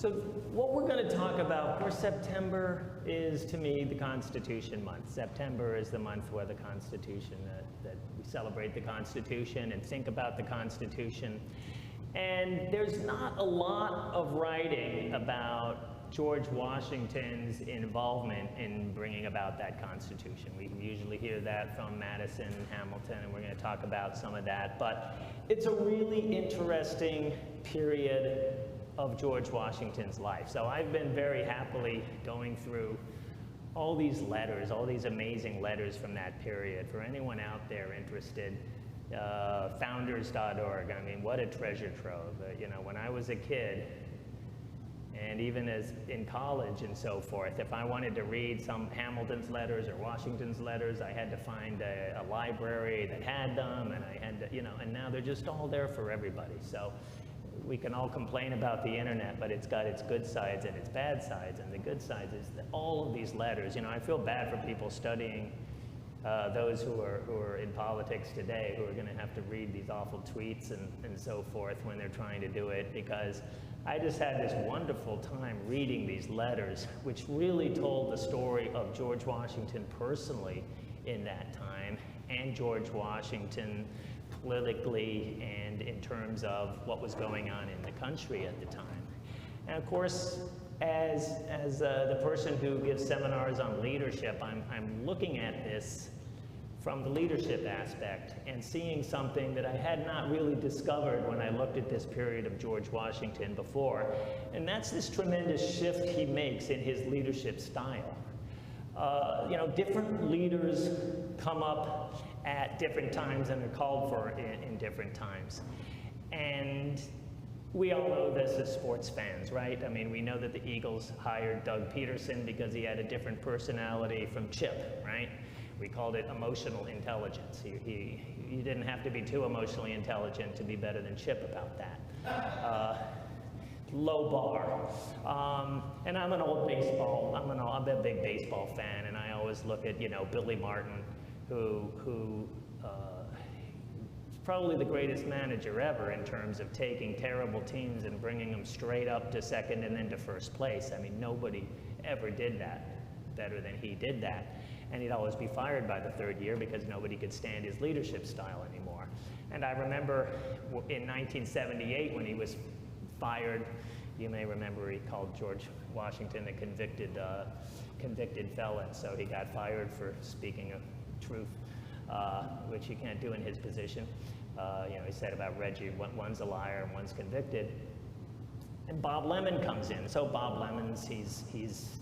So what we're going to talk about, of course, September is, to me, the Constitution month. September is the month where the Constitution, that we celebrate the Constitution and think about the Constitution. And there's not a lot of writing about George Washington's involvement in bringing about that Constitution. We usually hear that from Madison and Hamilton, and we're going to talk about some of that. But it's a really interesting period of George Washington's life. So I've been very happily going through all these letters, all these amazing letters from that period. For anyone out there interested, founders.org, I mean, what a treasure trove. You know, when I was a kid, and even as in college and so forth, if I wanted to read some Hamilton's letters or Washington's letters, I had to find a library that had them, and I had to, you know, and now they're just all there for everybody. So we can all complain about the internet, but it's got its good sides and its bad sides, and the good sides is that all of these letters. You know, I feel bad for people studying, those who are in politics today, who are going to have to read these awful tweets and so forth when they're trying to do it, because I just had this wonderful time reading these letters, which really told the story of George Washington personally in that time, and George Washington politically and in terms of what was going on in the country at the time. And of course, as the person who gives seminars on leadership, I'm looking at this from the leadership aspect and seeing something that I had not really discovered when I looked at this period of George Washington before, and that's this tremendous shift he makes in his leadership style. You know, different leaders come up at different times and are called for in different times. And we all know this as sports fans, right? I mean, we know that the Eagles hired Doug Peterson because he had a different personality from Chip, right? We called it emotional intelligence. You didn't have to be too emotionally intelligent to be better than Chip about that. Low bar. And I'm an old baseball, I'm a big baseball fan, and I always look at, you know, Billy Martin, who is probably the greatest manager ever in terms of taking terrible teams and bringing them straight up to second and then to first place. I mean, nobody ever did that better than he did that. And he'd always be fired by the third year because nobody could stand his leadership style anymore. And I remember in 1978 when he was fired, you may remember he called George Washington a convicted felon, so he got fired for speaking of truth, which you can't do in his position. You know, he said about Reggie, one's a liar and one's convicted. And Bob Lemon comes in. So Bob Lemon's, he's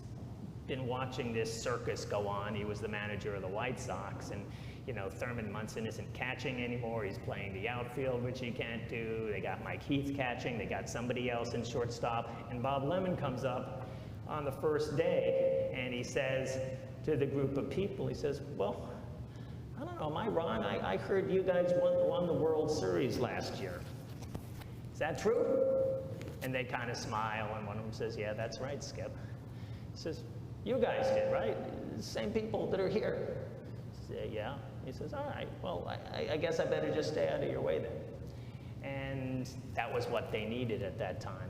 been watching this circus go on. He was the manager of the White Sox, and you know, Thurman Munson isn't catching anymore. He's playing the outfield, which he can't do. They got Mike Heath catching. They got somebody else in shortstop. And Bob Lemon comes up on the first day, and he says to the group of people, he says, well, I don't know, am I wrong? I heard you guys won the World Series last year. Is that true? And they kind of smile, and one of them says, yeah, that's right, Skip. He says, you guys did, right? Same people that are here. Say, yeah. He says, all right, well, I guess I better just stay out of your way then. And that was what they needed at that time.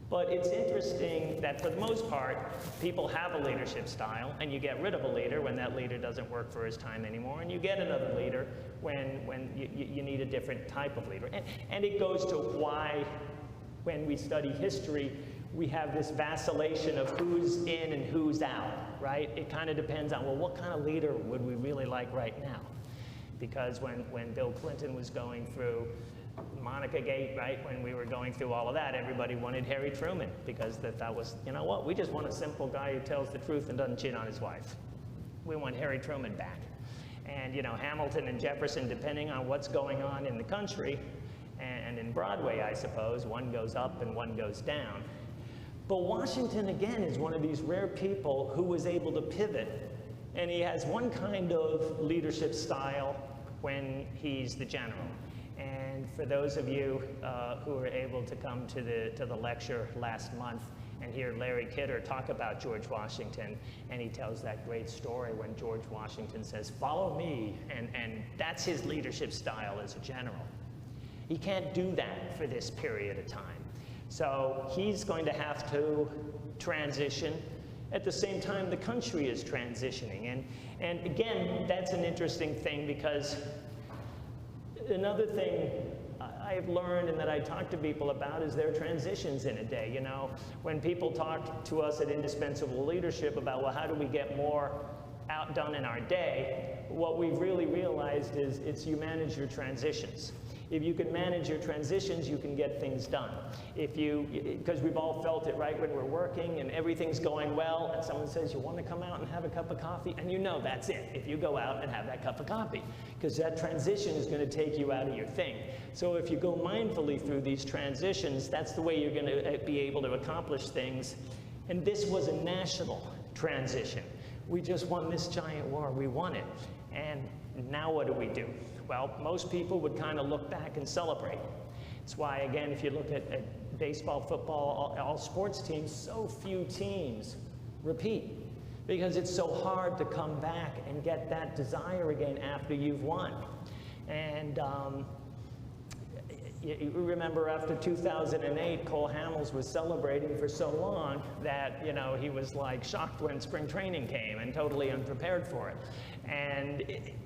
But it's interesting that for the most part, people have a leadership style, and you get rid of a leader when that leader doesn't work for his time anymore, and you get another leader when you need a different type of leader. And it goes to why, when we study history, we have this vacillation of who's in and who's out, right? It kind of depends on, well, what kind of leader would we really like right now? Because when Bill Clinton was going through Monica Gate, right, when we were going through all of that, everybody wanted Harry Truman, because that was, you know what, we just want a simple guy who tells the truth and doesn't cheat on his wife. We want Harry Truman back. And, you know, Hamilton and Jefferson, depending on what's going on in the country, and in Broadway, I suppose, one goes up and one goes down. But Washington, again, is one of these rare people who was able to pivot, and he has one kind of leadership style when he's the general. And for those of you who were able to come to the lecture last month and hear Larry Kidder talk about George Washington, and he tells that great story when George Washington says, follow me, and that's his leadership style as a general. He can't do that for this period of time. So he's going to have to transition. At the same time, the country is transitioning. And again, that's an interesting thing, because another thing I've learned and that I talk to people about is their transitions in a day. You know, when people talk to us at Indispensable Leadership about, well, how do we get more done in our day, what we've really realized is you manage your transitions. If you can manage your transitions, you can get things done. Because we've all felt it, right, when we're working and everything's going well, and someone says, you want to come out and have a cup of coffee? And you know that's it, if you go out and have that cup of coffee, because that transition is going to take you out of your thing. So if you go mindfully through these transitions, that's the way you're going to be able to accomplish things. And this was a national transition. We just won this giant war, we won it. And now what do? Well, most people would kind of look back and celebrate. That's why, again, if you look at baseball, football, all sports teams, so few teams repeat, because it's so hard to come back and get that desire again after you've won. And you remember after 2008, Cole Hamels was celebrating for so long that, you know, he was like shocked when spring training came and totally unprepared for it.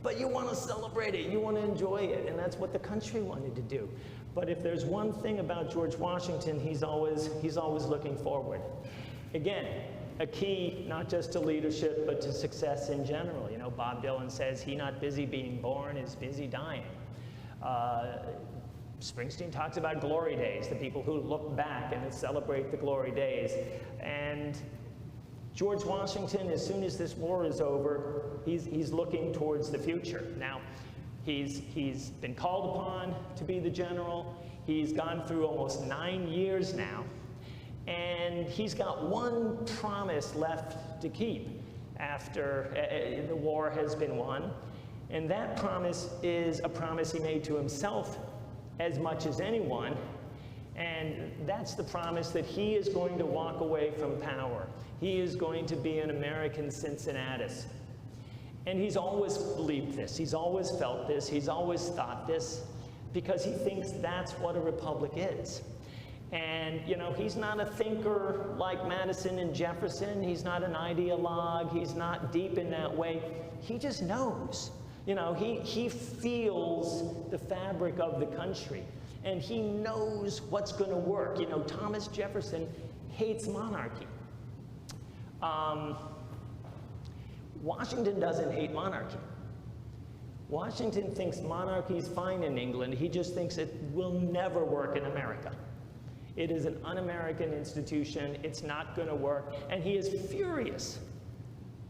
But you want to celebrate it, you want to enjoy it, and that's what the country wanted to do. But if there's one thing about George Washington, he's always looking forward. Again, a key not just to leadership, but to success in general. You know, Bob Dylan says, "He not busy being born is busy dying." Springsteen talks about glory days, the people who look back and celebrate the glory days. And George Washington, as soon as this war is over, he's looking towards the future. Now, he's been called upon to be the general. He's gone through almost 9 years now, and he's got one promise left to keep after the war has been won. And that promise is a promise he made to himself as much as anyone, and that's the promise that he is going to walk away from power. He is going to be an American Cincinnatus. And he's always believed this, he's always felt this, he's always thought this, because he thinks that's what a republic is. And, you know, he's not a thinker like Madison and Jefferson, he's not an ideologue, he's not deep in that way, he just knows. You know, he feels the fabric of the country, and he knows what's going to work. You know, Thomas Jefferson hates monarchy. Washington doesn't hate monarchy. Washington thinks monarchy is fine in England. He just thinks it will never work in America. It is an un-American institution. It's not going to work. And he is furious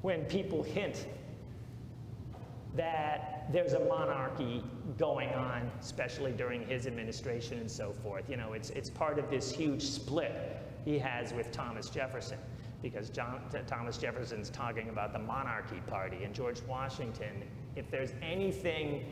when people hint that there's a monarchy going on, especially during his administration and so forth. You know, it's part of this huge split he has with Thomas Jefferson, because Thomas Jefferson's talking about the monarchy party, and George Washington, if there's anything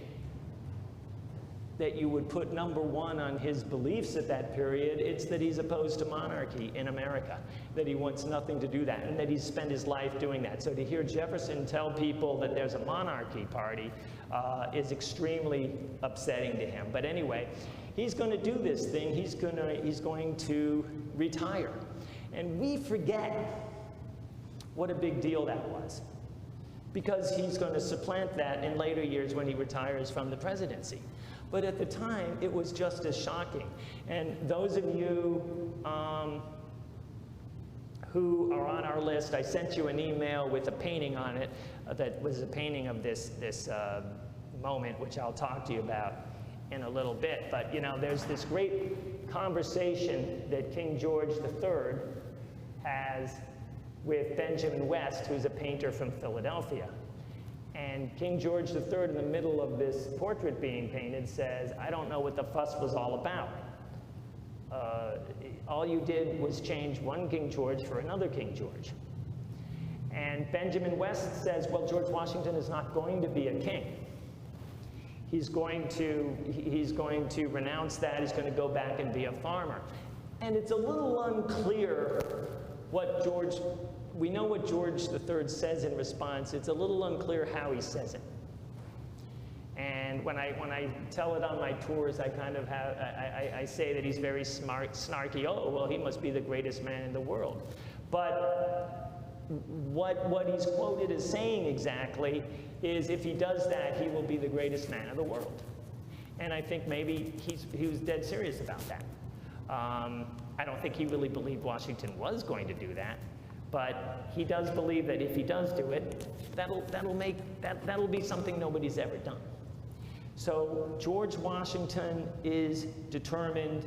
that you would put number one on his beliefs at that period, it's that he's opposed to monarchy in America, that he wants nothing to do that, and that he's spent his life doing that. So to hear Jefferson tell people that there's a monarchy party is extremely upsetting to him. But anyway, he's going to do this thing. He's going to retire. And we forget what a big deal that was, because he's going to supplant that in later years when he retires from the presidency. But at the time, it was just as shocking. And those of you who are on our list, I sent you an email with a painting on it that was a painting of this moment, which I'll talk to you about in a little bit. But, you know, there's this great conversation that King George III has with Benjamin West, who's a painter from Philadelphia. And King George III, in the middle of this portrait being painted, says, "I don't know what the fuss was all about. All you did was change one King George for another King George." And Benjamin West says, well, George Washington is not going to be a king. He's going to renounce that. He's going to go back and be a farmer. And it's a little unclear what we know what George III says in response. It's a little unclear how he says it. And when I tell it on my tours, I kind of have, I say that he's very smart, snarky. Oh, well, he must be the greatest man in the world. But what he's quoted as saying exactly is, if he does that, he will be the greatest man in the world. And I think maybe he was dead serious about that. I don't think he really believed Washington was going to do that, but he does believe that if he does do it, that'll be something nobody's ever done. So George Washington is determined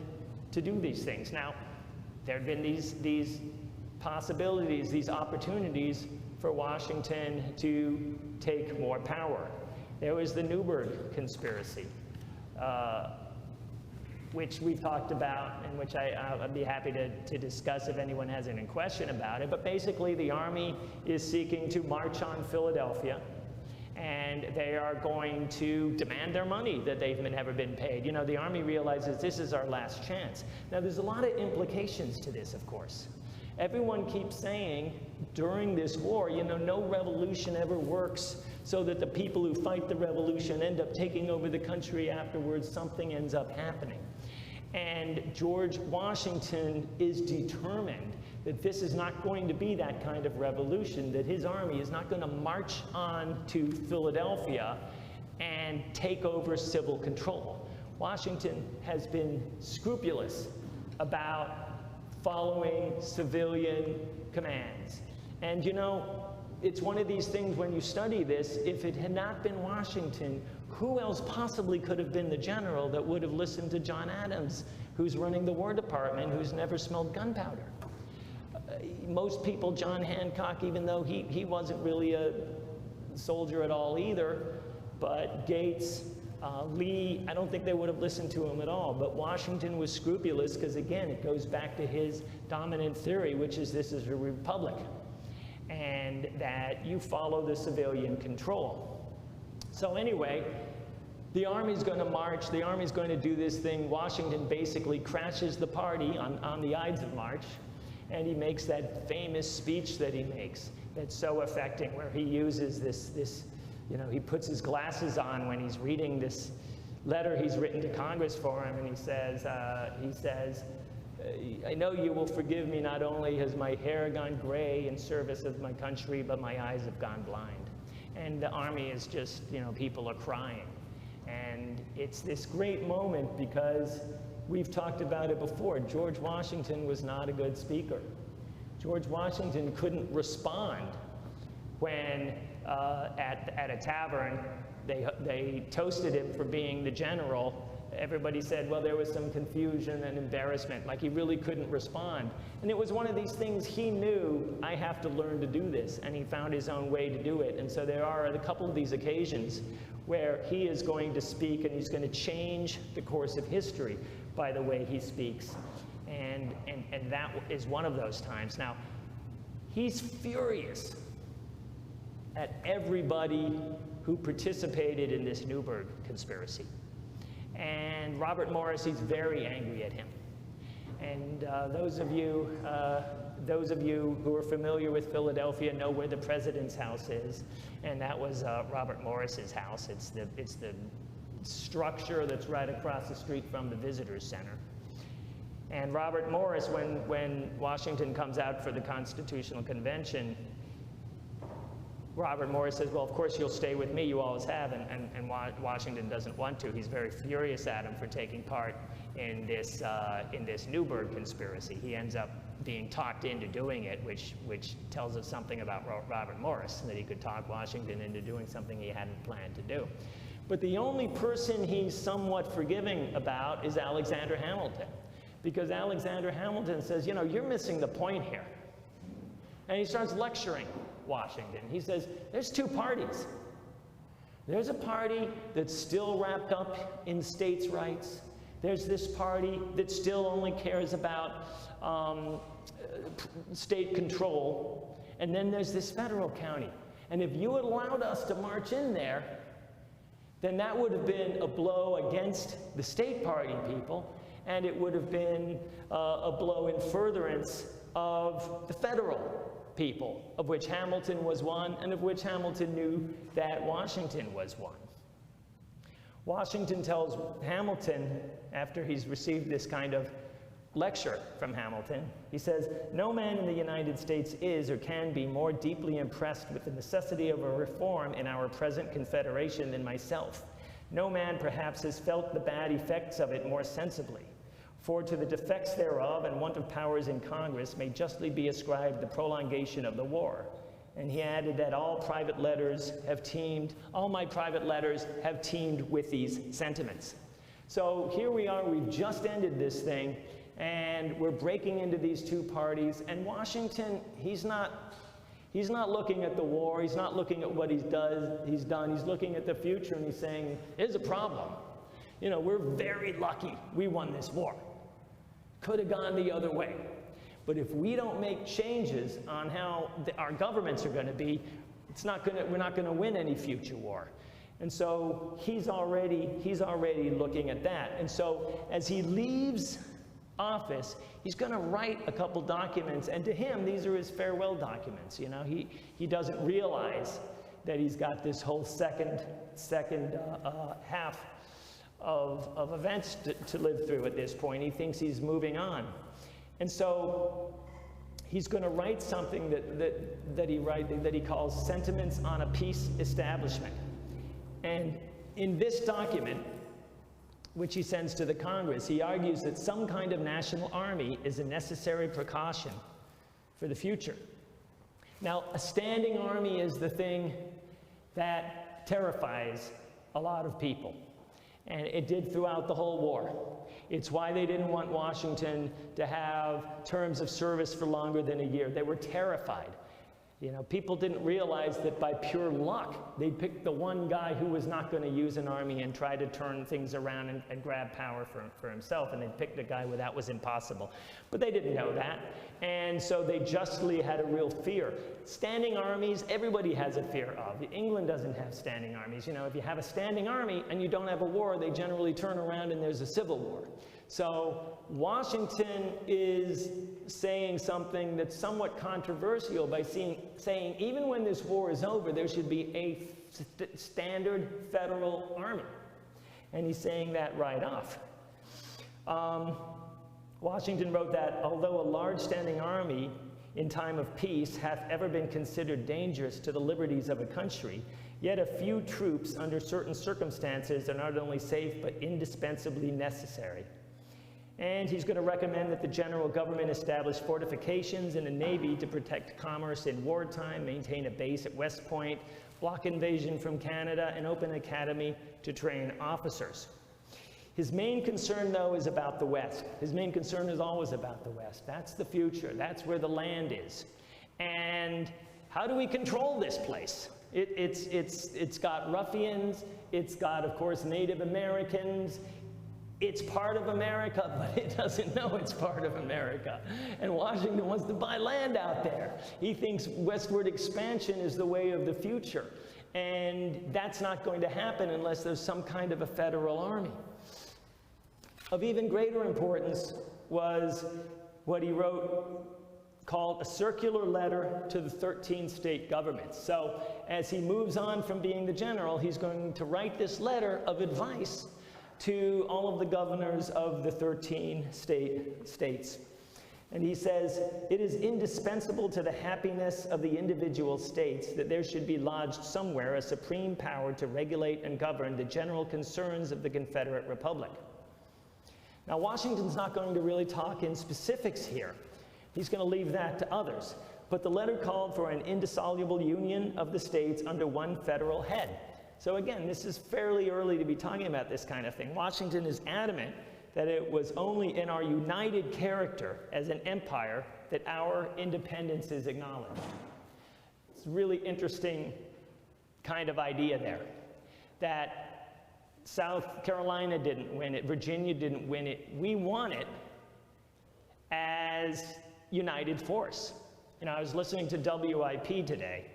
to do these things. Now, there have been these possibilities, these opportunities for Washington to take more power. There was the Newburgh conspiracy, which we've talked about, and which I'd be happy to discuss if anyone has any question about it. But basically, the Army is seeking to march on Philadelphia, and they are going to demand their money that they've never been paid. You know, the Army realizes this is our last chance. Now, there's a lot of implications to this, of course. Everyone keeps saying during this war, you know, no revolution ever works so that the people who fight the revolution end up taking over the country afterwards. Something ends up happening. And George Washington is determined that this is not going to be that kind of revolution, that his army is not going to march on to Philadelphia and take over civil control. Washington has been scrupulous about following civilian commands. And you know, it's one of these things when you study this, if it had not been Washington, who else possibly could have been the general that would have listened to John Adams, who's running the War Department, who's never smelled gunpowder? Most people, John Hancock, even though he wasn't really a soldier at all either, but Gates, Lee, I don't think they would have listened to him at all. But Washington was scrupulous because, again, it goes back to his dominant theory, which is this is a republic, and that you follow the civilian control. So anyway, the Army's going to march, the Army's going to do this thing. Washington basically crashes the party on the Ides of March, and he makes that famous speech that he makes that's so affecting, where he uses this, you know, he puts his glasses on when he's reading this letter he's written to Congress for him, and he says, I know you will forgive me, not only has my hair gone gray in service of my country, but my eyes have gone blind. And the Army is just, you know, people are crying. And it's this great moment because we've talked about it before. George Washington was not a good speaker. George Washington couldn't respond when at a tavern they toasted him for being the general. Everybody said, well, there was some confusion and embarrassment, like he really couldn't respond. And it was one of these things he knew, I have to learn to do this, and he found his own way to do it. And so there are a couple of these occasions where he is going to speak, and he's going to change the course of history by the way he speaks. And that is one of those times. Now, he's furious at everybody who participated in this Newburgh conspiracy. And Robert Morris, he's very angry at him. And those of you who are familiar with Philadelphia know where the president's house is, and that was Robert Morris's house. It's the structure that's right across the street from the Visitors Center. And Robert Morris, when Washington comes out for the Constitutional Convention, Robert Morris says, well, of course you'll stay with me, you always have, and Washington doesn't want to. He's very furious at him for taking part in this Newburgh conspiracy. He ends up being talked into doing it, which tells us something about Robert Morris, that he could talk Washington into doing something he hadn't planned to do. But the only person he's somewhat forgiving about is Alexander Hamilton, because Alexander Hamilton says, you know, you're missing the point here. And he starts lecturing Washington. He says, there's two parties. There's a party that's still wrapped up in states' rights. There's this party that still only cares about state control. And then there's this federal county. And if you had allowed us to march in there, then that would have been a blow against the state party people, and it would have been a blow in furtherance of the federal people, of which Hamilton was one, and of which Hamilton knew that Washington was one. Washington tells Hamilton, after he's received this kind of lecture from Hamilton, he says, "No man in the United States is or can be more deeply impressed with the necessity of a reform in our present Confederation than myself. No man perhaps has felt the bad effects of it more sensibly. For to the defects thereof and want of powers in Congress may justly be ascribed the prolongation of the war." And he added that all my private letters have teemed with these sentiments. So here we are, we've just ended this thing, and we're breaking into these two parties, and Washington, he's not looking at the war, he's not looking at what he's done, he's looking at the future, and he's saying, here's a problem. You know, we're very lucky we won this war. Could have gone the other way. But if we don't make changes on how our governments are going to be, we're not going to win any future war. And so he's already looking at that. And so as he leaves office, he's going to write a couple documents, and to him, these are his farewell documents. You know, he doesn't realize that he's got this whole second half of events to live through at this point. He thinks he's moving on. And so he's going to write something that he calls Sentiments on a Peace Establishment. And in this document, which he sends to the Congress, he argues that some kind of national army is a necessary precaution for the future. Now, a standing army is the thing that terrifies a lot of people. And it did throughout the whole war. It's why they didn't want Washington to have terms of service for longer than a year. They were terrified. You know, people didn't realize that by pure luck, they picked the one guy who was not going to use an army and try to turn things around and grab power for himself, and they picked a guy where that was impossible. But they didn't know that, and so they justly had a real fear. Standing armies, everybody has a fear of. England doesn't have standing armies. You know, if you have a standing army and you don't have a war, they generally turn around and there's a civil war. So Washington is saying something that's somewhat controversial by saying even when this war is over, there should be a standard federal army. And he's saying that right off. Washington wrote that, although a large standing army in time of peace hath ever been considered dangerous to the liberties of a country, yet a few troops under certain circumstances are not only safe but indispensably necessary. And he's going to recommend that the general government establish fortifications and a navy to protect commerce in wartime, maintain a base at West Point, block invasion from Canada, and open an academy to train officers. His main concern, though, is about the West. His main concern is always about the West. That's the future. That's where the land is. And how do we control this place? It's got ruffians. It's got, of course, Native Americans. It's part of America, but it doesn't know it's part of America. And Washington wants to buy land out there. He thinks westward expansion is the way of the future. And that's not going to happen unless there's some kind of a federal army. Of even greater importance was what he wrote called a circular letter to the 13 state governments. So as he moves on from being the general, he's going to write this letter of advice to all of the governors of the 13 states. And he says, "It is indispensable to the happiness of the individual states that there should be lodged somewhere a supreme power to regulate and govern the general concerns of the Confederate Republic." Now, Washington's not going to really talk in specifics here. He's going to leave that to others. But the letter called for an indissoluble union of the states under one federal head. So again, this is fairly early to be talking about this kind of thing. Washington is adamant that it was only in our united character as an empire that our independence is acknowledged. It's a really interesting kind of idea there, that South Carolina didn't win it, Virginia didn't win it. We won it as united force. You know, I was listening to WIP today,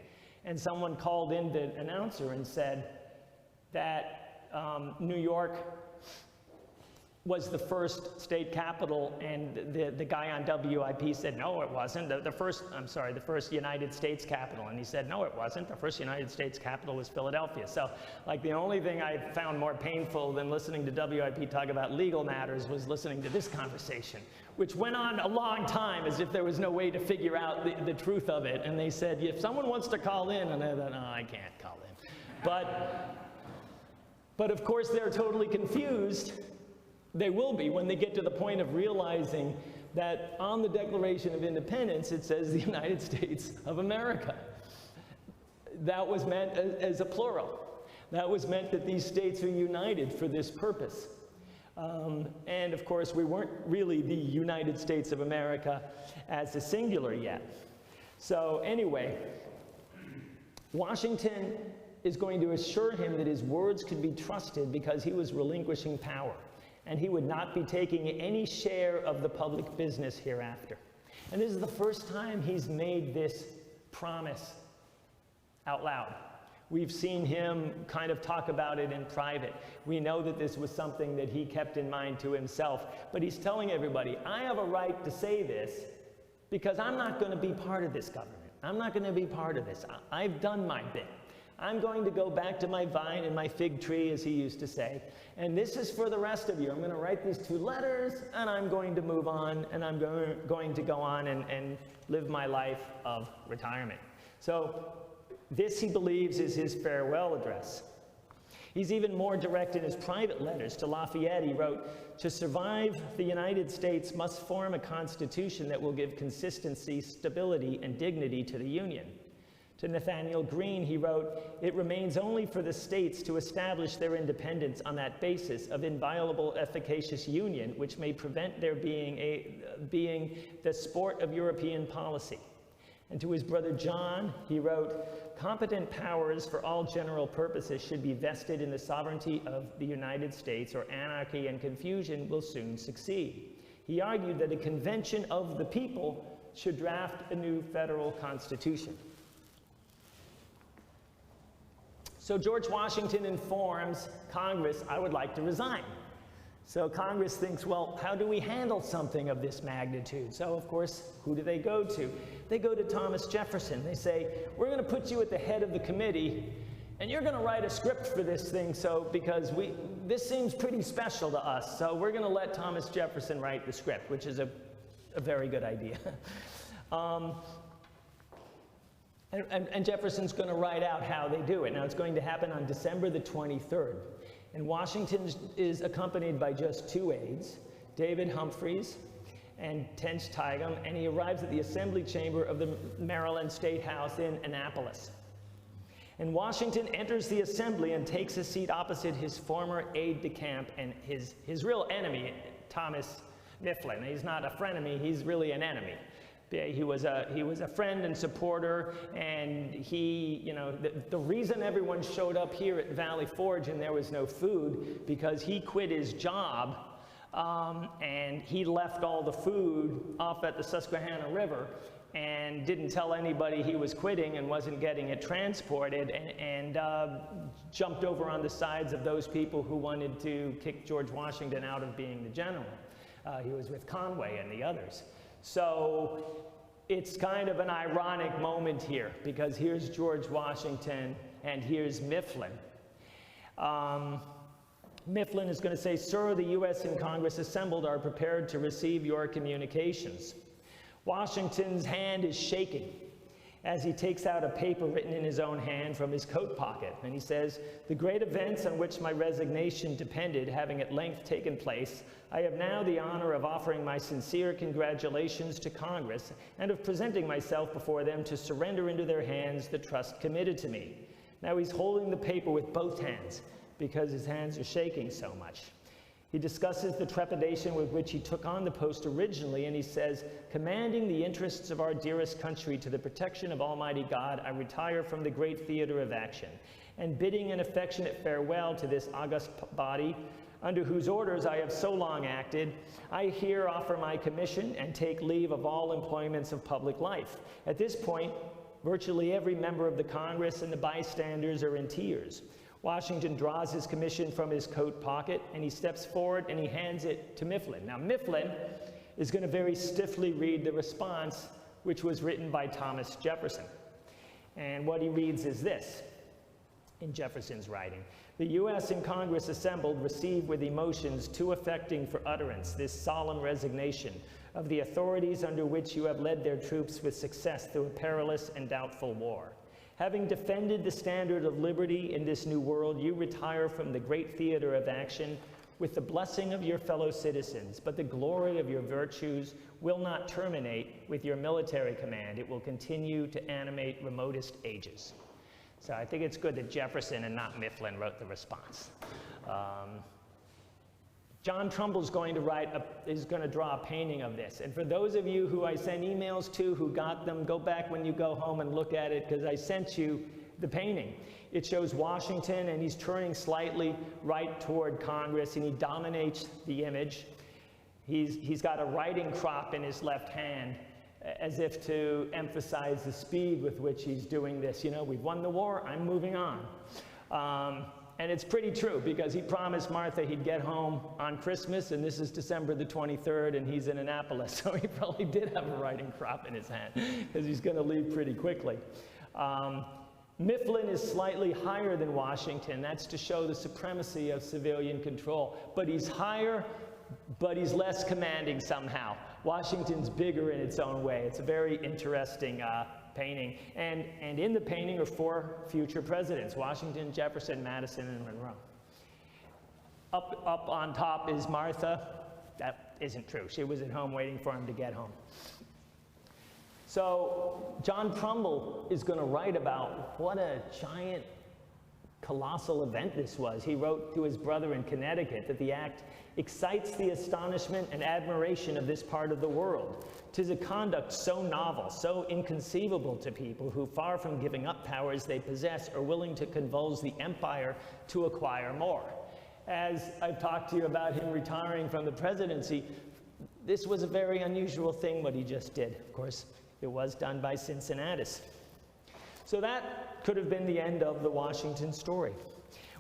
and someone called in the announcer and said that New York was the first state capital, and the guy on WIP said, no, it wasn't. The first United States capital. And he said, no, it wasn't. The first United States capital was Philadelphia. So, like, the only thing I found more painful than listening to WIP talk about legal matters was listening to this conversation, which went on a long time as if there was no way to figure out the truth of it. And they said, if someone wants to call in, and I thought, no, I can't call in. But of course, they're totally confused. They will be when they get to the point of realizing that on the Declaration of Independence, it says the United States of America. That was meant as a plural. That was meant that these states are united for this purpose. And of course, we weren't really the United States of America as a singular yet. So anyway, Washington is going to assure him that his words could be trusted because he was relinquishing power, and he would not be taking any share of the public business hereafter. And this is the first time he's made this promise out loud. We've seen him kind of talk about it in private. We know that this was something that he kept in mind to himself, but he's telling everybody, I have a right to say this because I'm not going to be part of this government. I'm not going to be part of this. I've done my bit. I'm going to go back to my vine and my fig tree, as he used to say, and this is for the rest of you. I'm going to write these 2 letters, and I'm going to move on, and I'm going to go on and live my life of retirement. So this, he believes, is his farewell address. He's even more direct in his private letters. To Lafayette, he wrote, to survive, the United States must form a constitution that will give consistency, stability, and dignity to the Union. To Nathaniel Greene, he wrote, it remains only for the states to establish their independence on that basis of inviolable, efficacious union, which may prevent their being the sport of European policy. And to his brother John, he wrote, competent powers for all general purposes should be vested in the sovereignty of the United States, or anarchy and confusion will soon succeed. He argued that a convention of the people should draft a new federal constitution. So George Washington informs Congress, I would like to resign. So Congress thinks, well, how do we handle something of this magnitude? So of course, who do they go to? They go to Thomas Jefferson. They say, we're going to put you at the head of the committee, and you're going to write a script for this thing, because this seems pretty special to us, so we're going to let Thomas Jefferson write the script, which is a very good idea. And Jefferson's going to write out how they do it. Now, it's going to happen on December the 23rd. And Washington is accompanied by just 2 aides, David Humphreys and Tench Tighem, and he arrives at the Assembly Chamber of the Maryland State House in Annapolis. And Washington enters the Assembly and takes a seat opposite his former aide-de-camp and his real enemy, Thomas Mifflin. He's not a frenemy, he's really an enemy. He was a friend and supporter, and the reason everyone showed up here at Valley Forge and there was no food, because he quit his job, and he left all the food off at the Susquehanna River and didn't tell anybody he was quitting and wasn't getting it transported, and jumped over on the sides of those people who wanted to kick George Washington out of being the general. He was with Conway and the others. So it's kind of an ironic moment here, because here's George Washington and here's Mifflin. Mifflin is going to say, sir, the U.S. and Congress assembled are prepared to receive your communications. Washington's hand is shaking as he takes out a paper written in his own hand from his coat pocket, and he says, the great events on which my resignation depended having at length taken place, I have now the honor of offering my sincere congratulations to Congress and of presenting myself before them to surrender into their hands the trust committed to me. Now he's holding the paper with both hands because his hands are shaking so much. He discusses the trepidation with which he took on the post originally, and he says, commanding the interests of our dearest country to the protection of Almighty God, I retire from the great theater of action, and bidding an affectionate farewell to this august body, under whose orders I have so long acted, I here offer my commission and take leave of all employments of public life. At this point, virtually every member of the Congress and the bystanders are in tears. Washington draws his commission from his coat pocket, and he steps forward and he hands it to Mifflin. Now, Mifflin is going to very stiffly read the response, which was written by Thomas Jefferson. And what he reads is this, in Jefferson's writing: "The U.S. in Congress assembled receive with emotions too affecting for utterance this solemn resignation of the authorities under which you have led their troops with success through a perilous and doubtful war. Having defended the standard of liberty in this new world, you retire from the great theater of action with the blessing of your fellow citizens, but the glory of your virtues will not terminate with your military command. It will continue to animate remotest ages." So I think it's good that Jefferson and not Mifflin wrote the response. John Trumbull's going to draw a painting of this. And for those of you who I send emails to who got them, go back when you go home and look at it, because I sent you the painting. It shows Washington, and he's turning slightly right toward Congress, and he dominates the image. He's got a writing crop in his left hand, as if to emphasize the speed with which he's doing this. You know, we've won the war, I'm moving on. And it's pretty true, because he promised Martha he'd get home on Christmas, and this is December the 23rd, and he's in Annapolis, so he probably did have a writing crop in his hand, because he's going to leave pretty quickly. Mifflin is slightly higher than Washington. That's to show the supremacy of civilian control. But he's higher, but he's less commanding somehow. Washington's bigger in its own way. It's a very interesting painting. And in the painting are 4 future presidents: Washington, Jefferson, Madison, and Monroe. Up on top is Martha. That isn't true. She was at home waiting for him to get home. So John Trumbull is going to write about what a giant, colossal event this was. He wrote to his brother in Connecticut that the act excites the astonishment and admiration of this part of the world. 'Tis a conduct so novel, so inconceivable to people who, far from giving up powers they possess, are willing to convulse the empire to acquire more. As I've talked to you about him retiring from the presidency, this was a very unusual thing what he just did. Of course, it was done by Cincinnatus. So that could have been the end of the Washington story.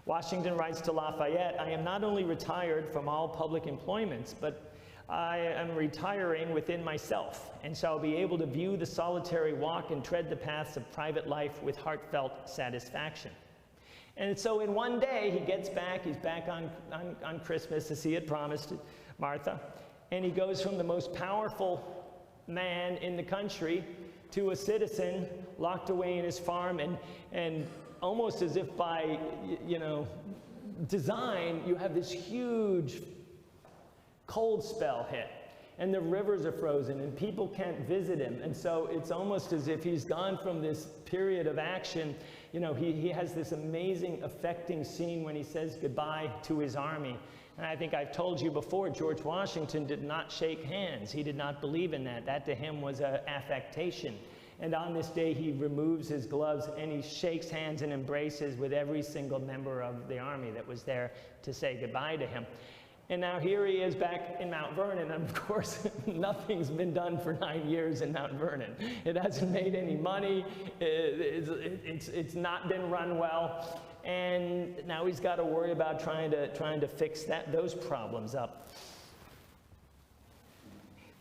Washington writes to Lafayette, "I am not only retired from all public employments, but I am retiring within myself, and shall be able to view the solitary walk and tread the paths of private life with heartfelt satisfaction." And so in one day, he gets back, he's back on Christmas, as he had promised Martha, and he goes from the most powerful man in the country to a citizen locked away in his farm, and almost as if by, design, you have this huge cold spell hit, and the rivers are frozen, and people can't visit him. And so it's almost as if he's gone from this period of action. He has this amazing, affecting scene when he says goodbye to his army. And I think I've told you before, George Washington did not shake hands. He did not believe in that. That to him was an affectation. And on this day, he removes his gloves and he shakes hands and embraces with every single member of the army that was there to say goodbye to him. And now here he is back in Mount Vernon, and of course, nothing's been done for 9 years in Mount Vernon. It hasn't made any money. It's not been run well. And now he's got to worry about trying to fix those problems up.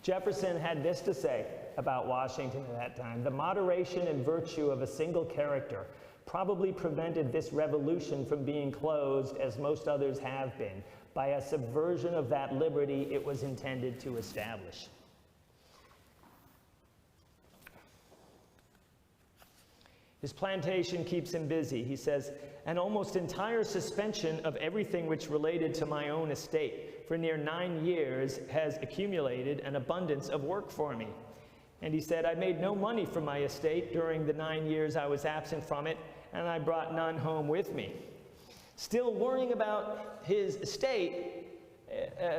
Jefferson had this to say about Washington at that time: "The moderation and virtue of a single character probably prevented this revolution from being closed, as most others have been, by a subversion of that liberty it was intended to establish." His plantation keeps him busy. He says, "An almost entire suspension of everything which related to my own estate for near 9 years has accumulated an abundance of work for me." And he said, "I made no money from my estate during the 9 years I was absent from it, and I brought none home with me." Still worrying about his estate,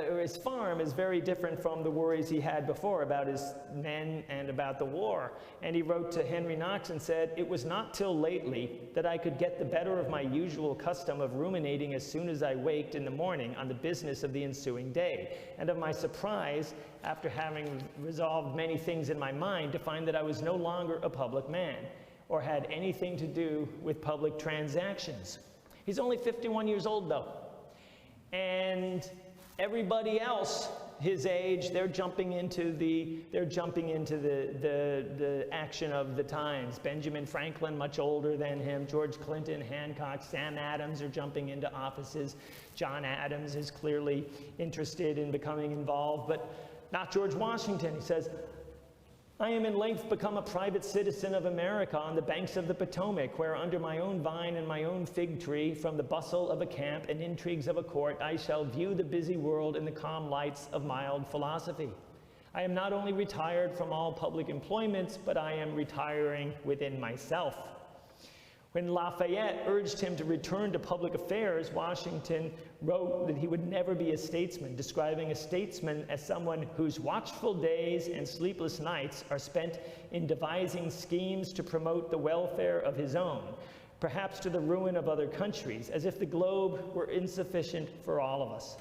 or his farm, is very different from the worries he had before about his men and about the war. And he wrote to Henry Knox and said, "It was not till lately that I could get the better of my usual custom of ruminating as soon as I waked in the morning on the business of the ensuing day, and of my surprise, after having resolved many things in my mind, to find that I was no longer a public man, or had anything to do with public transactions." He's only 51 years old, though. And everybody else his age, they're jumping into the action of the times. Benjamin Franklin, much older than him, George Clinton, Hancock, Sam Adams are jumping into offices. John Adams is clearly interested in becoming involved, but not George Washington. He says, I am in length become a private citizen of America on the banks of the Potomac, where under my own vine and my own fig tree, from the bustle of a camp and intrigues of a court, I shall view the busy world in the calm lights of mild philosophy. I am not only retired from all public employments, but I am retiring within myself. When Lafayette urged him to return to public affairs, Washington wrote that he would never be a statesman, describing a statesman as someone whose watchful days and sleepless nights are spent in devising schemes to promote the welfare of his own, perhaps to the ruin of other countries, as if the globe were insufficient for all of us.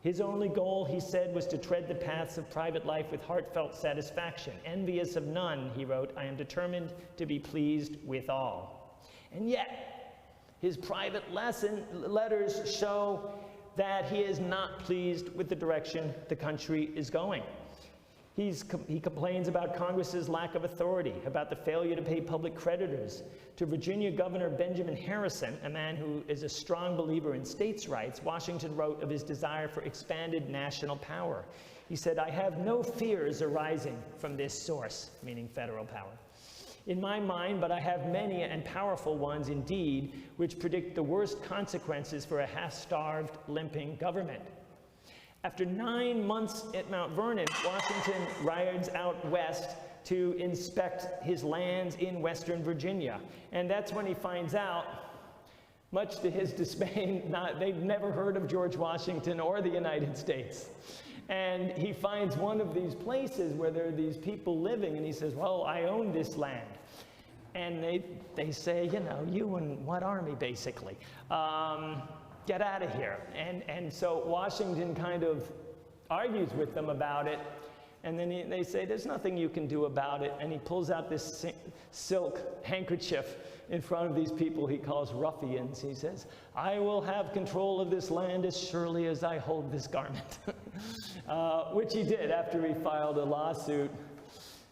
His only goal, he said, was to tread the paths of private life with heartfelt satisfaction. Envious of none, he wrote, I am determined to be pleased with all. And yet, his private letters show that he is not pleased with the direction the country is going. He complains about Congress's lack of authority, about the failure to pay public creditors. To Virginia Governor Benjamin Harrison, a man who is a strong believer in states' rights, Washington wrote of his desire for expanded national power. He said, I have no fears arising from this source, meaning federal power, in my mind, but I have many and powerful ones indeed, which predict the worst consequences for a half-starved, limping government. After 9 months at Mount Vernon, Washington rides out west to inspect his lands in Western Virginia. And that's when he finds out, much to his dismay, they've never heard of George Washington or the United States. And he finds one of these places where there are these people living, and he says, well, I own this land. And they say, you know, you and what army, basically? Get out of here. And so Washington kind of argues with them about it, and then they say, there's nothing you can do about it. And he pulls out this silk handkerchief in front of these people he calls ruffians. He says, I will have control of this land as surely as I hold this garment. Which he did after he filed a lawsuit,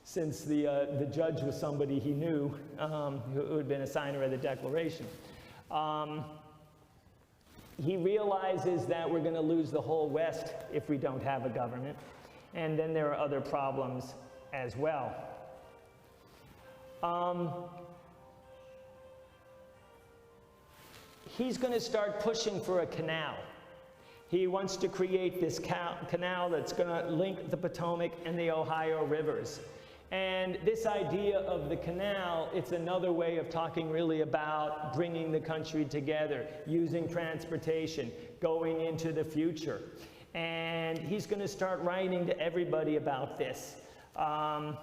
since the judge was somebody he knew who had been a signer of the Declaration. He realizes that we're going to lose the whole West if we don't have a government. And then there are other problems as well. He's going to start pushing for a canal. He wants to create this canal that's going to link the Potomac and the Ohio rivers. And this idea of the canal, it's another way of talking really about bringing the country together, using transportation, going into the future. And he's going to start writing to everybody about this. One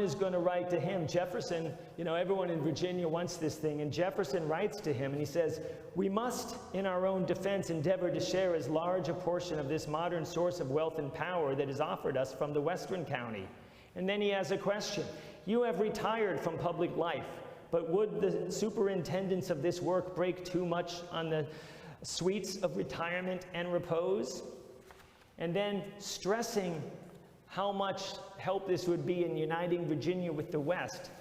is going to write to him. Jefferson, you know, everyone in Virginia wants this thing, and Jefferson writes to him, and he says, we must, in our own defense, endeavor to share as large a portion of this modern source of wealth and power that is offered us from the western county. And then he has a question. You have retired from public life, but would the superintendence of this work break too much on the sweets of retirement and repose? And then stressing how much help this would be in uniting Virginia with the West,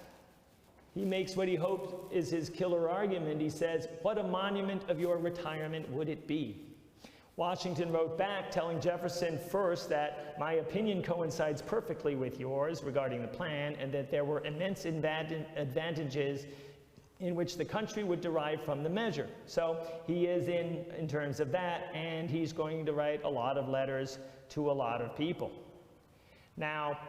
he makes what he hopes is his killer argument. He says, what a monument of your retirement would it be? Washington wrote back telling Jefferson first that my opinion coincides perfectly with yours regarding the plan, and that there were immense advantages in which the country would derive from the measure. So he is in terms of that, and he's going to write a lot of letters to a lot of people. Now,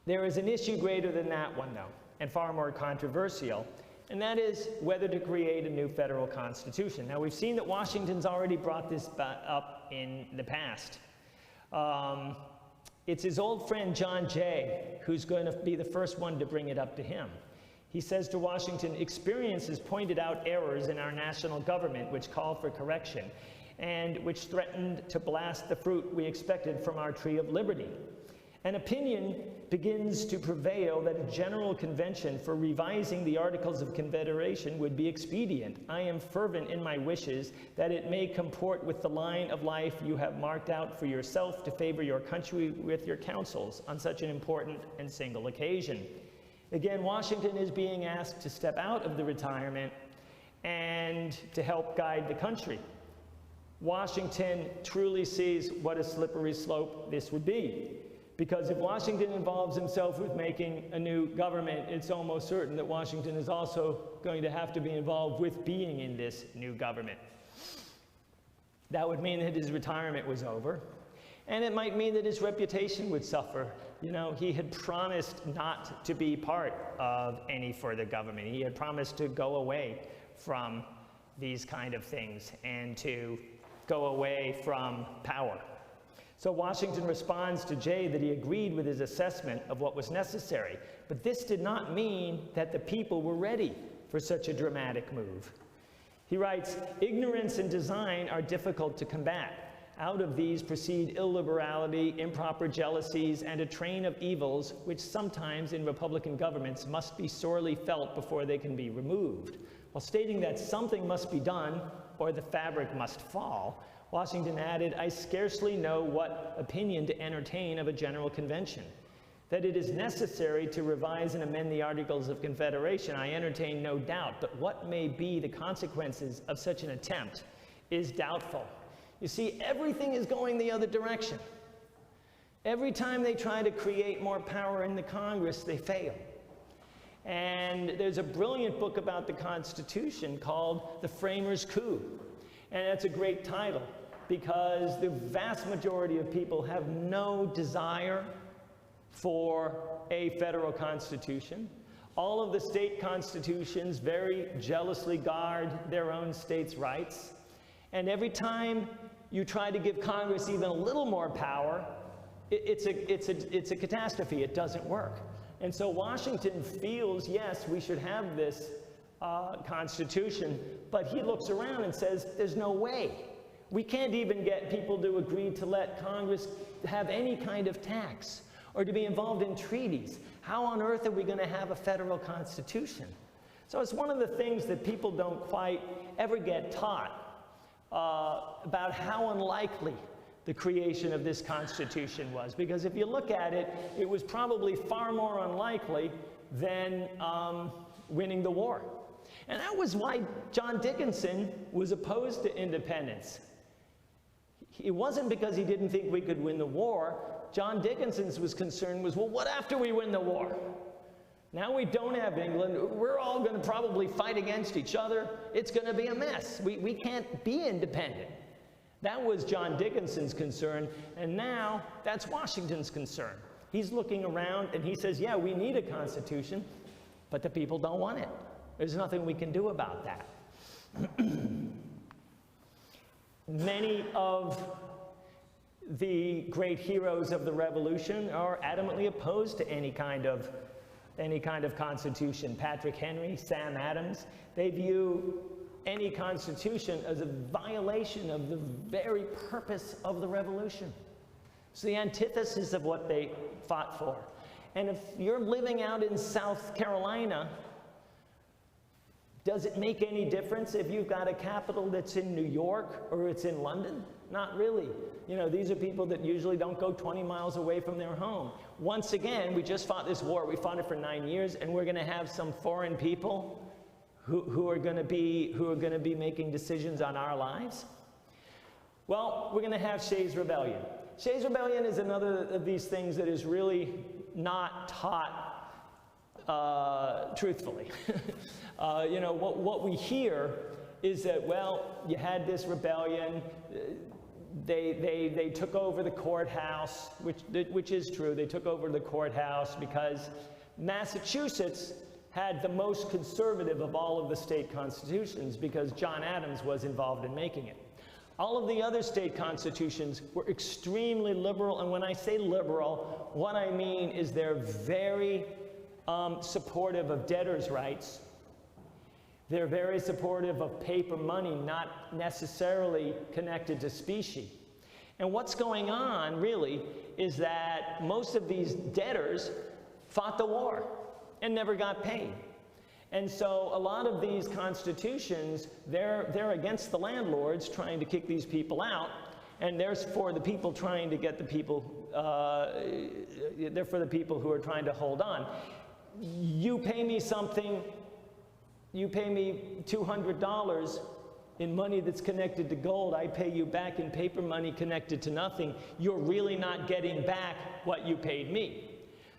there is an issue greater than that one, though, and far more controversial, and that is whether to create a new federal constitution. Now, we've seen that Washington's already brought this up in the past. It's his old friend John Jay who's going to be the first one to bring it up to him. He says to Washington, experience has pointed out errors in our national government which call for correction, and which threatened to blast the fruit we expected from our tree of liberty. An opinion begins to prevail that a general convention for revising the Articles of Confederation would be expedient. I am fervent in my wishes that it may comport with the line of life you have marked out for yourself to favor your country with your counsels on such an important and single occasion. Again, Washington is being asked to step out of the retirement and to help guide the country. Washington truly sees what a slippery slope this would be. Because if Washington involves himself with making a new government, it's almost certain that Washington is also going to have to be involved with being in this new government. That would mean that his retirement was over, and it might mean that his reputation would suffer. You know, he had promised not to be part of any further government. He had promised to go away from these kind of things and to go away from power. So Washington responds to Jay that he agreed with his assessment of what was necessary, but this did not mean that the people were ready for such a dramatic move. He writes, "Ignorance and design are difficult to combat. Out of these proceed illiberality, improper jealousies, and a train of evils which sometimes in Republican governments must be sorely felt before they can be removed." While stating that something must be done or the fabric must fall, Washington added, "I scarcely know what opinion to entertain of a general convention. That it is necessary to revise and amend the Articles of Confederation, I entertain no doubt, but what may be the consequences of such an attempt is doubtful." You see, everything is going the other direction. Every time they try to create more power in the Congress, they fail. And there's a brilliant book about the Constitution called The Framers' Coup. And that's a great title because the vast majority of people have no desire for a federal constitution. All of the state constitutions very jealously guard their own states' rights. And every time you try to give Congress even a little more power, it's a catastrophe. It doesn't work. And so Washington feels, yes, we should have this Constitution, but he looks around and says, there's no way. We can't even get people to agree to let Congress have any kind of tax or to be involved in treaties. How on earth are we going to have a federal Constitution? So it's one of the things that people don't quite ever get taught about how unlikely the creation of this Constitution was. Because if you look at it, it was probably far more unlikely than winning the war. And that was why John Dickinson was opposed to independence. It wasn't because he didn't think we could win the war. John Dickinson's concern was, well, what after we win the war? Now we don't have England. We're all going to probably fight against each other. It's going to be a mess. We can't be independent. That was John Dickinson's concern, and now that's Washington's concern. He's looking around and he says, yeah, we need a constitution, but the people don't want it. There's nothing we can do about that. Many of the great heroes of the Revolution are adamantly opposed to any kind of constitution. Patrick Henry, Sam Adams, they view any constitution as a violation of the very purpose of the Revolution. It's the antithesis of what they fought for. And if you're living out in South Carolina, does it make any difference if you've got a capital that's in New York or it's in London? Not really. You know, these are people that usually don't go 20 miles away from their home. Once again, we just fought this war. We fought it for 9 years, and we're going to have some foreign people who are going to be making decisions on our lives. Well, we're going to have Shays' Rebellion. Shays' Rebellion is another of these things that is really not taught truthfully. You know, what we hear is that, well, you had this rebellion, they took over the courthouse, which is true. They took over the courthouse because Massachusetts had the most conservative of all of the state constitutions because John Adams was involved in making it. All of the other state constitutions were extremely liberal, and when I say liberal, what I mean is they're very supportive of debtors' rights. They're very supportive of paper money, not necessarily connected to specie. And what's going on, really, is that most of these debtors fought the war and never got paid. And so a lot of these constitutions, they're against the landlords trying to kick these people out, and there's for the people trying to get the people, they're for the people who are trying to hold on. You pay me something, you pay me $200 in money that's connected to gold, I pay you back in paper money connected to nothing. You're really not getting back what you paid me.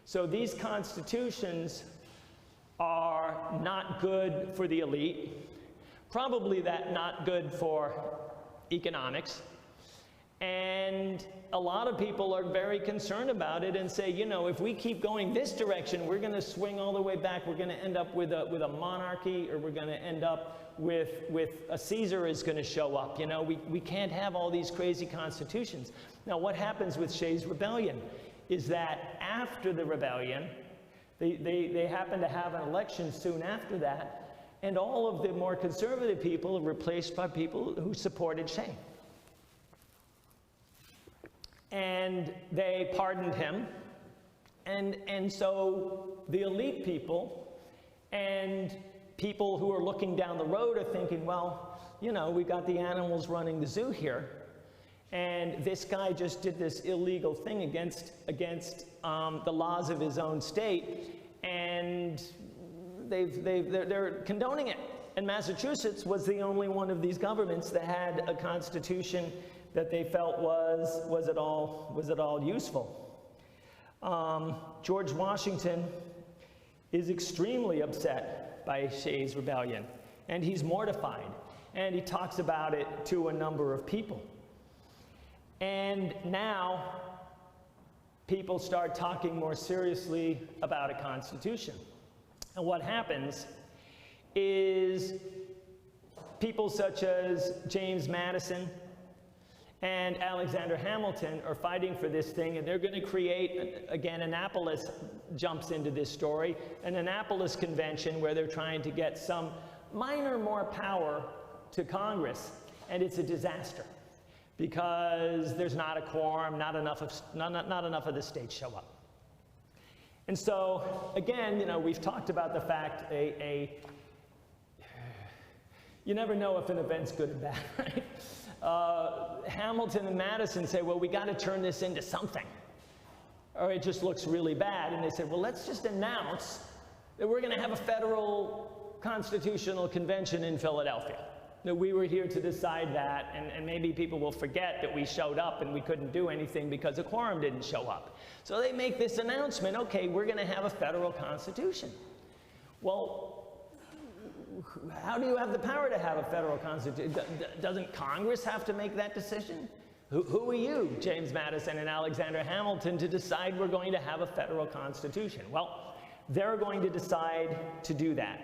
So these constitutions are not good for the elite, probably not good for economics, and a lot of people are very concerned about it and say, you know, if we keep going this direction, we're going to swing all the way back. We're going to end up with a monarchy, or we're going to end up with a Caesar is going to show up. You know, we can't have all these crazy constitutions. Now, what happens with Shays' rebellion is that after the rebellion, they happen to have an election soon after that, and all of the more conservative people are replaced by people who supported Shay. And they pardoned him, and so the elite people and people who are looking down the road are thinking, well, you know, we got the animals running the zoo here, and this guy just did this illegal thing against the laws of his own state, and they're condoning it. And Massachusetts was the only one of these governments that had a constitution that they felt was at all useful. George Washington is extremely upset by Shays' rebellion, and he's mortified, and he talks about it to a number of people. And now people start talking more seriously about a constitution. And what happens is people such as James Madison and Alexander Hamilton are fighting for this thing, and they're going to create, again, Annapolis jumps into this story, an Annapolis convention where they're trying to get some minor more power to Congress, and it's a disaster because there's not a quorum, not enough of the states show up. And so, again, you know, we've talked about the fact you never know if an event's good or bad, right? Hamilton and Madison say, well, we got to turn this into something, or it just looks really bad. And they said, well, let's just announce that we're going to have a federal constitutional convention in Philadelphia. That we were here to decide that, and maybe people will forget that we showed up and we couldn't do anything because a quorum didn't show up. So they make this announcement, okay, we're going to have a federal constitution. Well, how do you have the power to have a federal constitution? Doesn't Congress have to make that decision? Who are you, James Madison and Alexander Hamilton, to decide we're going to have a federal constitution? Well, they're going to decide to do that.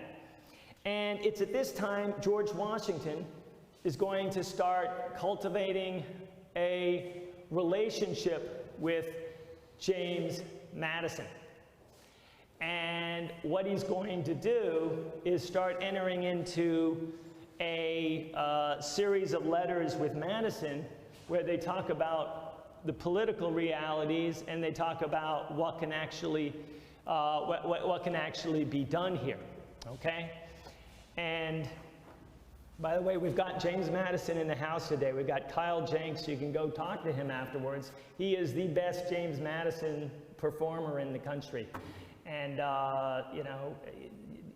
And it's at this time George Washington is going to start cultivating a relationship with James Madison. And what he's going to do is start entering into a series of letters with Madison where they talk about the political realities, and they talk about what can actually be done here, okay? And by the way, we've got James Madison in the house today. We've got Kyle Jenks. You can go talk to him afterwards. He is the best James Madison performer in the country. And, you know,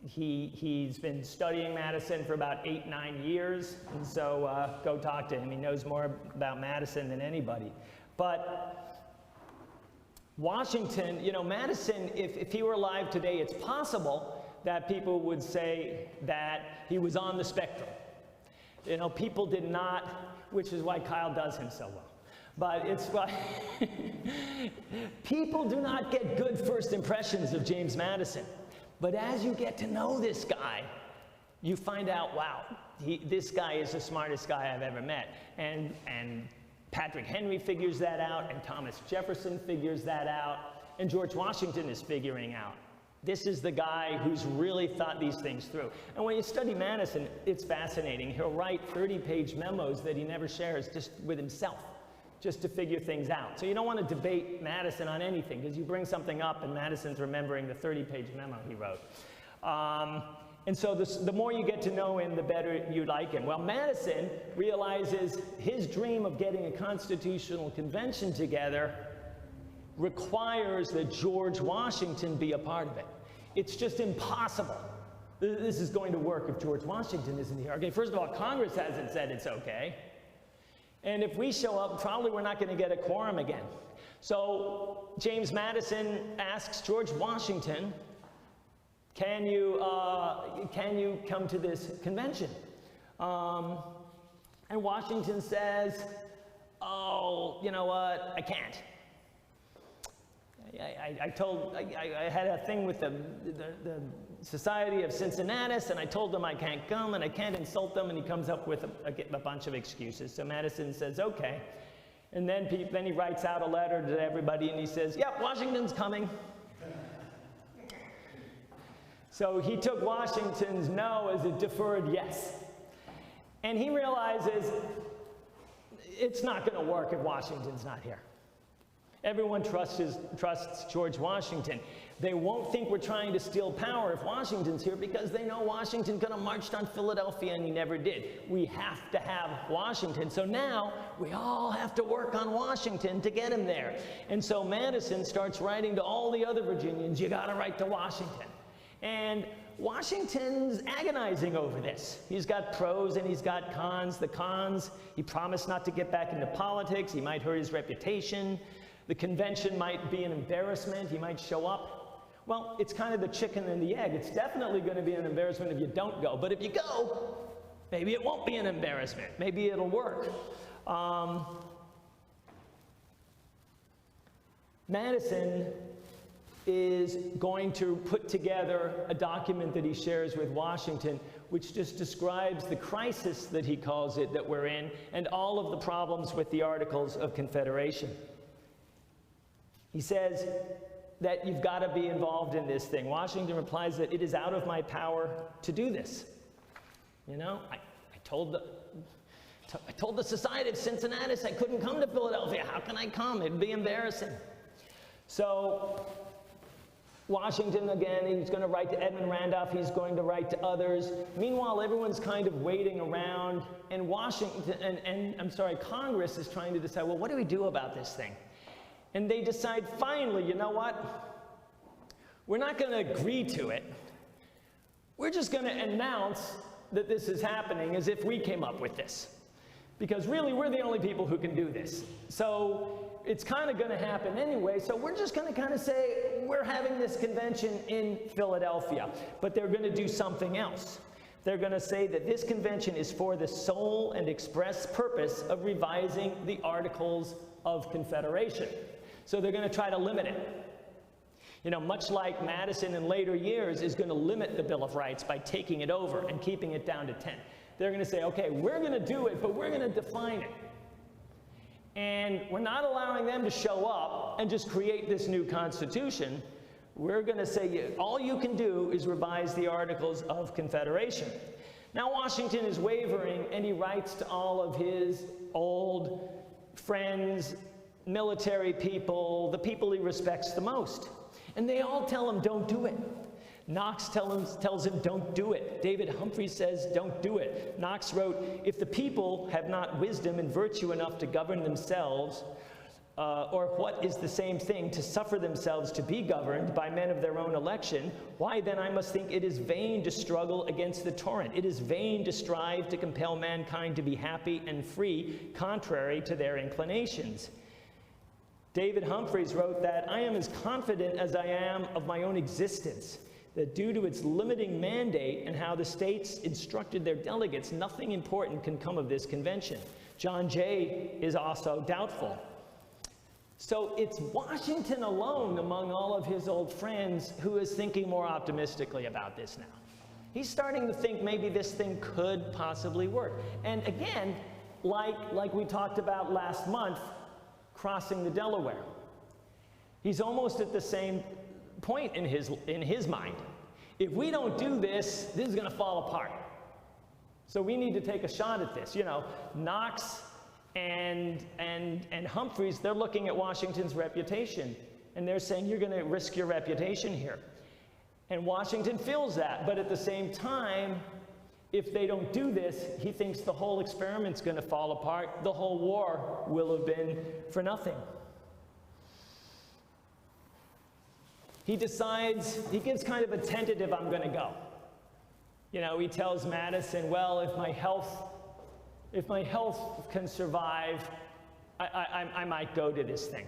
he's been studying Madison for about 8-9 years. And so go talk to him. He knows more about Madison than anybody. But Washington, you know, Madison, if he were alive today, it's possible that people would say that he was on the spectrum. You know, people did not, which is why Kyle does him so well. But it's why people do not get good first impressions of James Madison. But as you get to know this guy, you find out, wow, this guy is the smartest guy I've ever met. And Patrick Henry figures that out, and Thomas Jefferson figures that out, and George Washington is figuring out. This is the guy who's really thought these things through. And when you study Madison, it's fascinating. He'll write 30-page memos that he never shares just with himself. just to figure things out. So you don't want to debate Madison on anything, because you bring something up and Madison's remembering the 30-page memo he wrote. And so the more you get to know him, the better you like him. Well, Madison realizes his dream of getting a constitutional convention together requires that George Washington be a part of it. It's just impossible. This is going to work if George Washington isn't here. Okay, first of all, Congress hasn't said it's okay. And if we show up, probably we're not going to get a quorum again. So James Madison asks George Washington, can you come to this convention? And Washington says, oh, you know what, I can't. I had a thing with the Society of Cincinnatus, and I told them I can't come, and I can't insult them, and he comes up with a bunch of excuses. So Madison says, okay. And then he writes out a letter to everybody, and he says, yep, Washington's coming. So he took Washington's no as a deferred yes. And he realizes it's not going to work if Washington's not here. Everyone trusts George Washington. They won't think we're trying to steal power if Washington's here, because they know Washington could have marched on Philadelphia, and he never did. We have to have Washington. So now we all have to work on Washington to get him there. And so Madison starts writing to all the other Virginians, you got to write to Washington. And Washington's agonizing over this. He's got pros and he's got cons. The cons, he promised not to get back into politics. He might hurt his reputation. The convention might be an embarrassment. He might show up. Well, it's kind of the chicken and the egg. It's definitely going to be an embarrassment if you don't go. But if you go, maybe it won't be an embarrassment. Maybe it'll work. Madison is going to put together a document that he shares with Washington, which just describes the crisis that he calls it that we're in, and all of the problems with the Articles of Confederation. He says that you've got to be involved in this thing. Washington replies that it is out of my power to do this. You know, I told the Society of Cincinnatus I couldn't come to Philadelphia. How can I come? It'd be embarrassing. So Washington, again, he's going to write to Edmund Randolph. He's going to write to others. Meanwhile, everyone's kind of waiting around, and Congress is trying to decide, well, what do we do about this thing? And they decide, finally, you know what? We're not going to agree to it. We're just going to announce that this is happening as if we came up with this. Because really, we're the only people who can do this. So it's kind of going to happen anyway, so we're just going to kind of say, we're having this convention in Philadelphia. But they're going to do something else. They're going to say that this convention is for the sole and express purpose of revising the Articles of Confederation. So they're going to try to limit it. You know, much like Madison in later years is going to limit the Bill of Rights by taking it over and keeping it down to 10. They're going to say, okay, we're going to do it, but we're going to define it. And we're not allowing them to show up and just create this new Constitution. We're going to say, all you can do is revise the Articles of Confederation. Now Washington is wavering, and he writes to all of his old friends, military people, the people he respects the most. And they all tell him, don't do it. Knox tells him, don't do it. David Humphreys says, don't do it. Knox wrote, if the people have not wisdom and virtue enough to govern themselves, or what is the same thing, to suffer themselves to be governed by men of their own election, why then I must think it is vain to struggle against the torrent. It is vain to strive to compel mankind to be happy and free, contrary to their inclinations. David Humphreys wrote that, I am as confident as I am of my own existence, that due to its limiting mandate and how the states instructed their delegates, nothing important can come of this convention. John Jay is also doubtful. So it's Washington alone among all of his old friends who is thinking more optimistically about this now. He's starting to think maybe this thing could possibly work. And again, like we talked about last month, crossing the Delaware. He's almost at the same point in his mind. If we don't do this, this is going to fall apart. So we need to take a shot at this. You know, Knox And Humphreys, they're looking at Washington's reputation, and they're saying, you're going to risk your reputation here. And Washington feels that, but at the same time, if they don't do this, he thinks the whole experiment's going to fall apart. The whole war will have been for nothing. He decides, he gives kind of a tentative, I'm going to go. You know, he tells Madison, well, if my health can survive, I might go to this thing.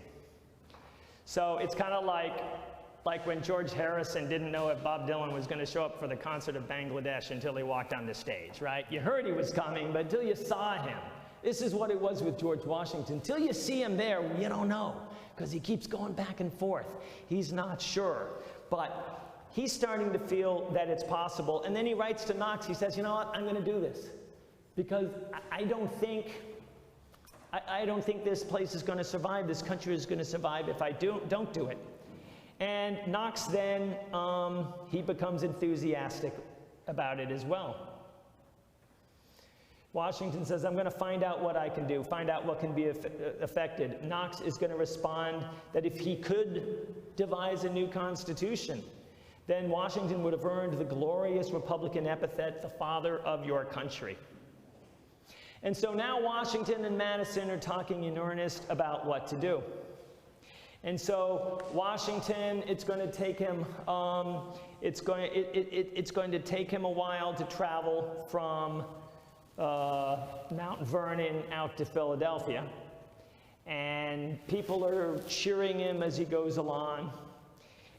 So it's kind of like when George Harrison didn't know if Bob Dylan was going to show up for the concert of Bangladesh until he walked on the stage, right? You heard he was coming, but until you saw him. This is what it was with George Washington. Until you see him there, you don't know, because he keeps going back and forth. He's not sure, but he's starting to feel that it's possible. And then he writes to Knox, he says, you know what, I'm going to do this, because I don't think this place is going to survive, this country is going to survive if I don't do it. And Knox then, he becomes enthusiastic about it as well. Washington says, I'm going to find out what I can do, find out what can be affected. Knox is going to respond that if he could devise a new constitution, then Washington would have earned the glorious Republican epithet, the father of your country. And so now Washington and Madison are talking in earnest about what to do. And so Washington, it's going to take him, it's going to take him a while to travel from Mount Vernon out to Philadelphia. And people are cheering him as he goes along.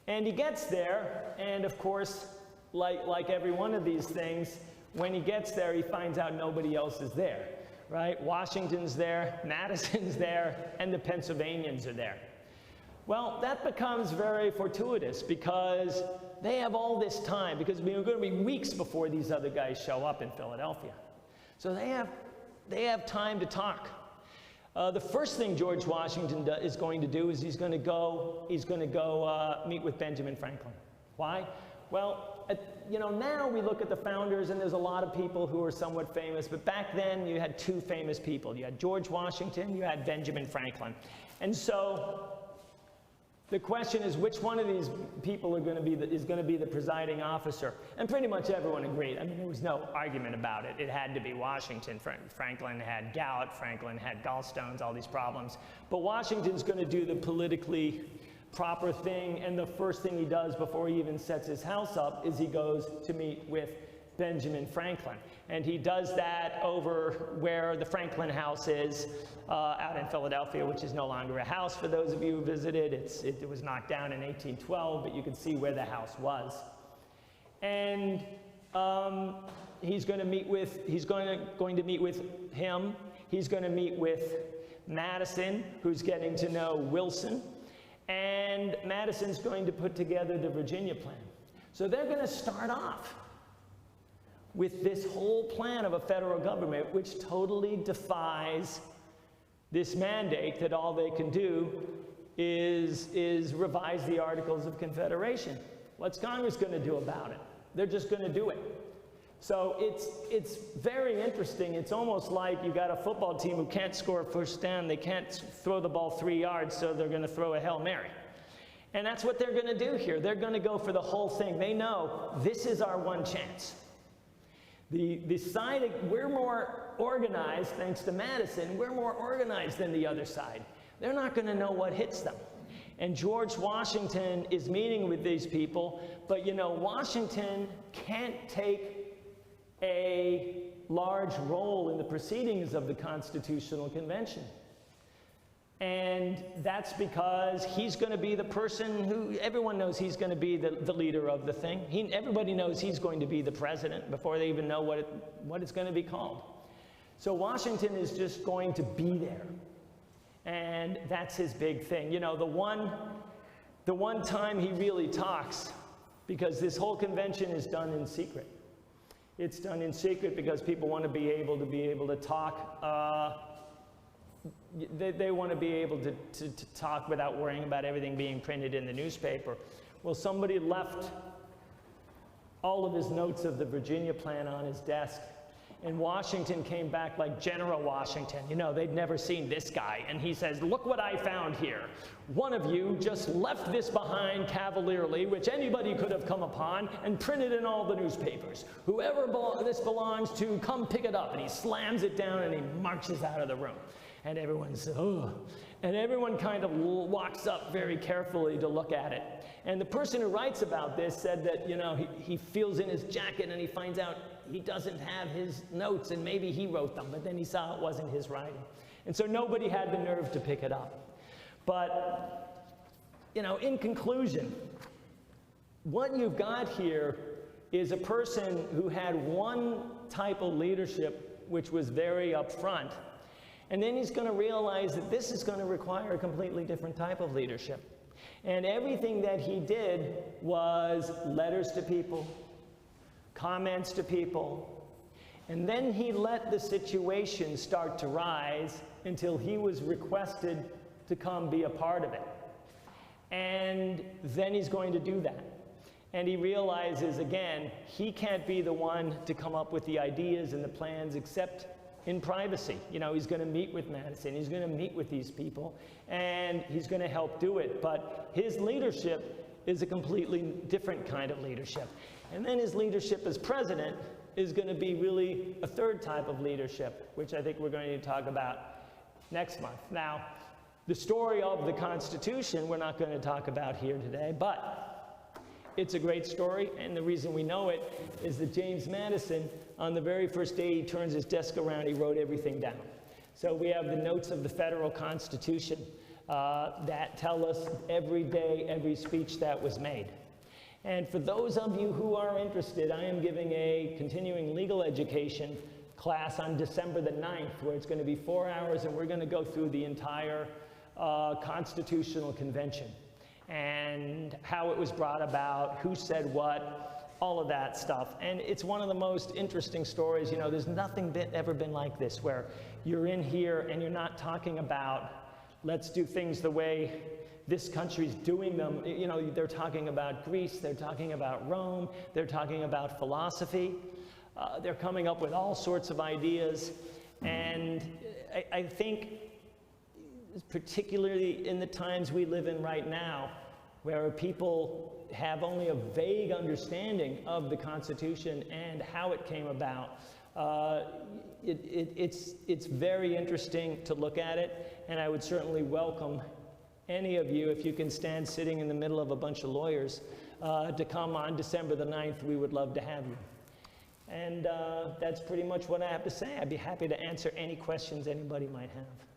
And he gets there, and of course, like every one of these things, when he gets there, he finds out nobody else is there, right? Washington's there, Madison's there, and the Pennsylvanians are there. Well, that becomes very fortuitous because they have all this time, because we're going to be weeks before these other guys show up in Philadelphia. So they have time to talk. The first thing George Washington is going to do is he's going to go meet with Benjamin Franklin. Why? Well, you know, now we look at the founders and there's a lot of people who are somewhat famous, but back then you had two famous people. You had George Washington, you had Benjamin Franklin. And so the question is, which one of these people is going to be the presiding officer? And pretty much everyone agreed. I mean, there was no argument about it. It had to be Washington. Franklin had gout, Franklin had gallstones, all these problems. But Washington's going to do the politically proper thing, and the first thing he does before he even sets his house up is he goes to meet with Benjamin Franklin. And he does that over where the Franklin House is out in Philadelphia, which is no longer a house for those of you who visited. It was knocked down in 1812, but you can see where the house was. And he's going to meet with him. He's going to meet with Madison, who's getting to know Wilson. And Madison's going to put together the Virginia plan. So they're going to start off with this whole plan of a federal government which totally defies this mandate that all they can do is revise the Articles of Confederation. What's Congress going to do about it? They're just going to do it. So it's very interesting. It's almost like you got a football team who can't score a first down. They can't throw the ball 3 yards, so they're going to throw a Hail Mary. And that's what they're going to do here. They're going to go for the whole thing. They know this is our one chance. The side, we're more organized, thanks to Madison, we're more organized than the other side. They're not going to know what hits them. And George Washington is meeting with these people, but you know, Washington can't take a large role in the proceedings of the Constitutional Convention. And that's because he's going to be the person who, everyone knows he's going to be the leader of the thing. Everybody knows he's going to be the president before they even know what it's going to be called. So Washington is just going to be there. And that's his big thing. You know, the one time he really talks, because this whole convention is done in secret. It's done in secret because people want to be able to talk. They want to be able to talk without worrying about everything being printed in the newspaper. Well, somebody left all of his notes of the Virginia plan on his desk, And Washington came back like General Washington. You know, they'd never seen this guy. And he says, look what I found here. One of you just left this behind cavalierly, which anybody could have come upon, and printed in all the newspapers. Whoever this belongs to, come pick it up. And he slams it down and he marches out of the room. And everyone's, oh. And everyone kind of walks up very carefully to look at it. And the person who writes about this said that, you know, he feels in his jacket and he finds out he doesn't have his notes, and maybe he wrote them, but then he saw it wasn't his writing. And so nobody had the nerve to pick it up. But, you know, in conclusion, what you've got here is a person who had one type of leadership which was very upfront, and then he's going to realize that this is going to require a completely different type of leadership. And everything that he did was letters to people, comments to people, and then he let the situation start to rise until he was requested to come be a part of it. And then he's going to do that. And he realizes, again, he can't be the one to come up with the ideas and the plans except in privacy. You know, he's going to meet with Madison, he's going to meet with these people, and he's going to help do it. But his leadership is a completely different kind of leadership. And then his leadership as president is going to be really a third type of leadership, which I think we're going to talk about next month. Now, the story of the Constitution we're not going to talk about here today, but it's a great story, and the reason we know it is that James Madison, on the very first day he turns his desk around, he wrote everything down. So we have the notes of the federal Constitution that tell us every day, every speech that was made. And for those of you who are interested, I am giving a continuing legal education class on December the 9th, where it's going to be 4 hours, and we're going to go through the entire Constitutional Convention and how it was brought about, who said what, all of that stuff. And it's one of the most interesting stories. You know, there's nothing ever been like this, where you're in here and you're not talking about, let's do things the way this country's doing them. You know, they're talking about Greece, they're talking about Rome, they're talking about philosophy. They're coming up with all sorts of ideas. And I think, particularly in the times we live in right now, where people have only a vague understanding of the Constitution and how it came about, it's very interesting to look at it, and I would certainly welcome any of you, if you can stand sitting in the middle of a bunch of lawyers, to come on December the 9th. We would love to have you. And that's pretty much what I have to say. I'd be happy to answer any questions anybody might have.